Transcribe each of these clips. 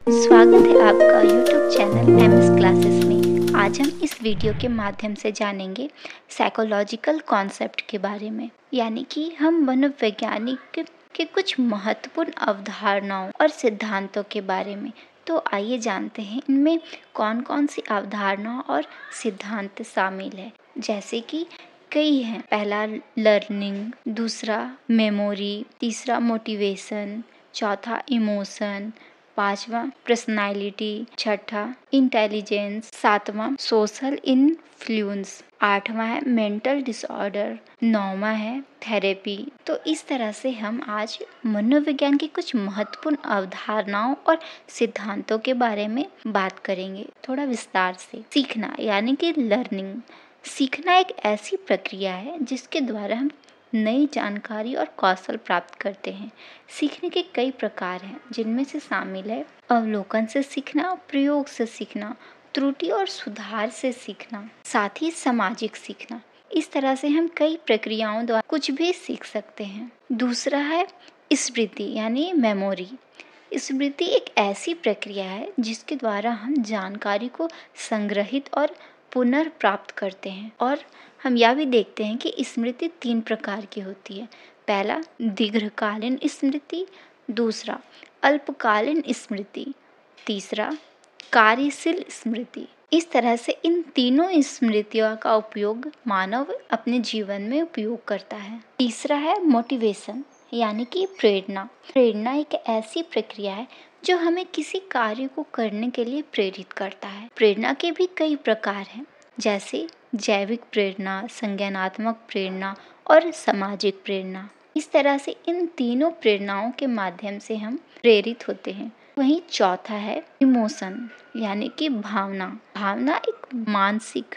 स्वागत है आपका YouTube चैनल एमएस क्लासेस में। आज हम इस वीडियो के माध्यम से जानेंगे साइकोलॉजिकल कॉन्सेप्ट के बारे में, यानी कि हम मनोवैज्ञानिक के कुछ महत्वपूर्ण अवधारणाओं और सिद्धांतों के बारे में। तो आइए जानते हैं इनमें कौन कौन सी अवधारणा और सिद्धांत शामिल है। जैसे कि कई हैं। पहला लर्निंग, दूसरा मेमोरी, तीसरा मोटिवेशन, चौथा इमोशन, पांचवा पर्सनालिटी, छठा इंटेलिजेंस, सातवां सोशल इन्फ्लुएंस, आठवां है मेंटल डिसऑर्डर, नौवां है थेरेपी। तो इस तरह से हम आज मनोविज्ञान की कुछ महत्वपूर्ण अवधारणाओं और सिद्धांतों के बारे में बात करेंगे थोड़ा विस्तार से। सीखना यानी कि लर्निंग। सीखना एक ऐसी प्रक्रिया है जिसके द्वारा हम नई जानकारी और कौशल प्राप्त करते हैं। सीखने के कई प्रकार हैं, जिनमें से शामिल है अवलोकन से सीखना, प्रयोग से सीखना, त्रुटि और सुधार से सीखना, साथ ही सामाजिक सीखना। इस तरह से हम कई प्रक्रियाओं द्वारा कुछ भी सीख सकते हैं। दूसरा है स्मृति यानी मेमोरी। स्मृति एक ऐसी प्रक्रिया है जिसके द्वारा हम जानकारी को संग्रहित और पुनर्प्राप्त करते हैं। और हम यह भी देखते हैं कि स्मृति 3 प्रकार की होती है। पहला दीर्घकालीन स्मृति, दूसरा अल्पकालीन स्मृति, तीसरा कार्यशील स्मृति। इस तरह से इन तीनों स्मृतियों का उपयोग मानव अपने जीवन में उपयोग करता है। तीसरा है मोटिवेशन यानी कि प्रेरणा। प्रेरणा एक ऐसी प्रक्रिया है जो हमें किसी कार्य को करने के लिए प्रेरित करता है। प्रेरणा के भी कई प्रकार हैं, जैसे जैविक प्रेरणा, संज्ञानात्मक प्रेरणा और सामाजिक प्रेरणा। इस तरह से इन तीनों प्रेरणाओं के माध्यम से हम प्रेरित होते हैं। वहीं चौथा है इमोशन यानी कि भावना। भावना एक मानसिक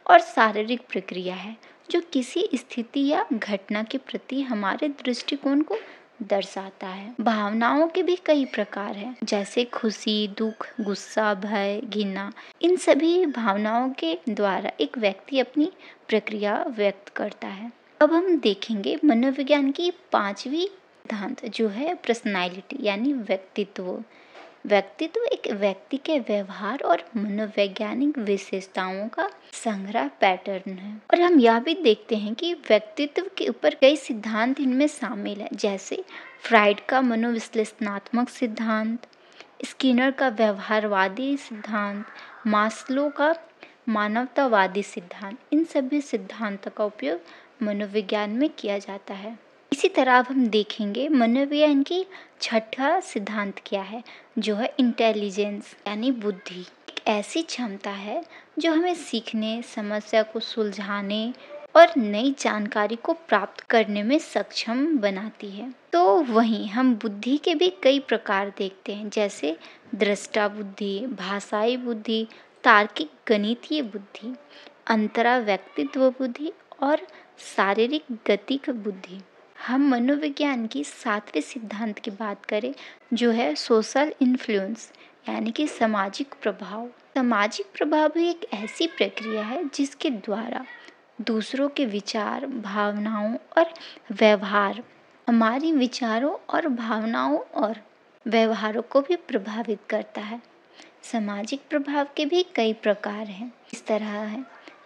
और शारीरिक प्रक्रिया है जो किसी स्थिति या घटना के प्रति हमारे दृष्टिकोण को दर्शाता है। भावनाओं के भी कई प्रकार हैं, जैसे खुशी, दुख, गुस्सा, भय, घृणा। इन सभी भावनाओं के द्वारा एक व्यक्ति अपनी प्रक्रिया व्यक्त करता है। अब हम देखेंगे मनोविज्ञान की 5वीं सिद्धांत जो है पर्सनालिटी यानी व्यक्तित्व। व्यक्तित्व एक व्यक्ति के व्यवहार और मनोवैज्ञानिक विशेषताओं का संग्रह पैटर्न है। और हम यह भी देखते हैं कि व्यक्तित्व के ऊपर कई सिद्धांत इनमें शामिल है, जैसे फ्राइड का मनोविश्लेषणात्मक सिद्धांत, स्किनर का व्यवहारवादी सिद्धांत, मास्लो का मानवतावादी सिद्धांत। इन सभी सिद्धांतों का उपयोग मनोविज्ञान में किया जाता है। इसी तरह अब हम देखेंगे मनोविज्ञान की छठा सिद्धांत क्या है, जो है इंटेलिजेंस यानी बुद्धि। एक ऐसी क्षमता है जो हमें सीखने, समस्या को सुलझाने और नई जानकारी को प्राप्त करने में सक्षम बनाती है। तो वहीं हम बुद्धि के भी कई प्रकार देखते हैं, जैसे दृष्टा बुद्धि, भाषाई बुद्धि, तार्किक गणितीय बुद्धि, अंतरा व्यक्तित्व बुद्धि और शारीरिक गतिक बुद्धि। हम मनोविज्ञान की 7वें सिद्धांत की बात करें, जो है सोशल इन्फ्लुएंस यानी कि सामाजिक प्रभाव। सामाजिक प्रभाव भी एक ऐसी प्रक्रिया है जिसके द्वारा दूसरों के विचार, भावनाओं और व्यवहार हमारी विचारों और भावनाओं और व्यवहारों को भी प्रभावित करता है। सामाजिक प्रभाव के भी कई प्रकार हैं। इस तरह है,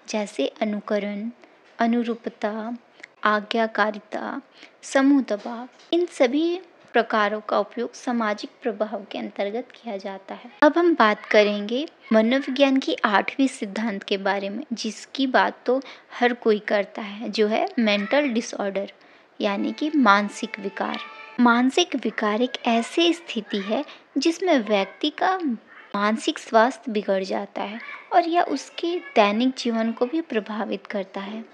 जैसे अनुकरण, अनुरूपता, आज्ञाकारिता, समूह दबाव। इन सभी प्रकारों का उपयोग सामाजिक प्रभाव के अंतर्गत किया जाता है। अब हम बात करेंगे मनोविज्ञान की 8वीं सिद्धांत के बारे में, जिसकी बात तो हर कोई करता है, जो है मेंटल डिसऑर्डर यानी कि मानसिक विकार। मानसिक विकार एक ऐसी स्थिति है जिसमें व्यक्ति का मानसिक स्वास्थ्य बिगड़ जाता है और यह उसके दैनिक जीवन को भी प्रभावित करता है।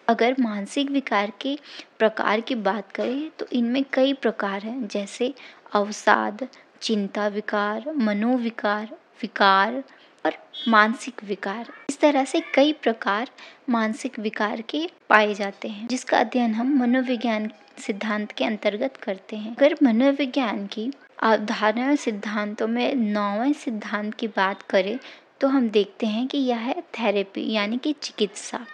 अगर मानसिक विकार के प्रकार की बात करें तो इनमें कई प्रकार हैं, जैसे अवसाद, चिंता विकार, मनोविकार, विकार और मानसिक विकार। इस तरह से कई प्रकार मानसिक विकार के पाए जाते हैं, जिसका अध्ययन हम मनोविज्ञान सिद्धांत के अंतर्गत करते हैं। अगर मनोविज्ञान की अवधारणा सिद्धांतों में 9वें सिद्धांत की बात करें तो हम देखते हैं कि यह है थेरेपी यानी कि चिकित्सा।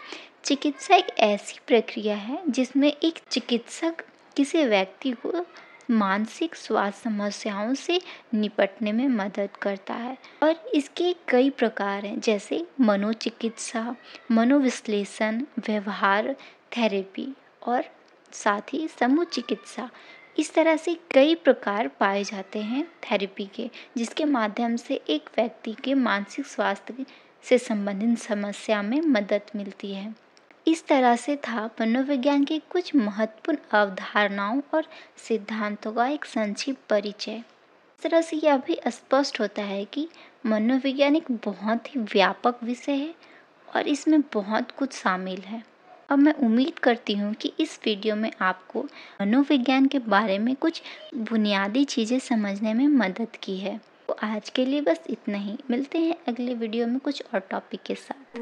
चिकित्सा एक ऐसी प्रक्रिया है जिसमें एक चिकित्सक किसी व्यक्ति को मानसिक स्वास्थ्य समस्याओं से निपटने में मदद करता है और इसके कई प्रकार हैं, जैसे मनोचिकित्सा, मनोविश्लेषण, व्यवहार थेरेपी और साथ ही समूह चिकित्सा। इस तरह से कई प्रकार पाए जाते हैं थेरेपी के, जिसके माध्यम से एक व्यक्ति के मानसिक स्वास्थ्य से संबंधित समस्या में मदद मिलती है। इस तरह से था मनोविज्ञान के कुछ महत्वपूर्ण अवधारणाओं और सिद्धांतों का एक संक्षिप्त परिचय। इस तरह से यह भी स्पष्ट होता है कि मनोविज्ञान एक बहुत ही व्यापक विषय है और इसमें बहुत कुछ शामिल है। अब मैं उम्मीद करती हूँ कि इस वीडियो में आपको मनोविज्ञान के बारे में कुछ बुनियादी चीज़ें समझने में मदद की है। तो आज के लिए बस इतना ही। मिलते हैं अगले वीडियो में कुछ और टॉपिक के साथ।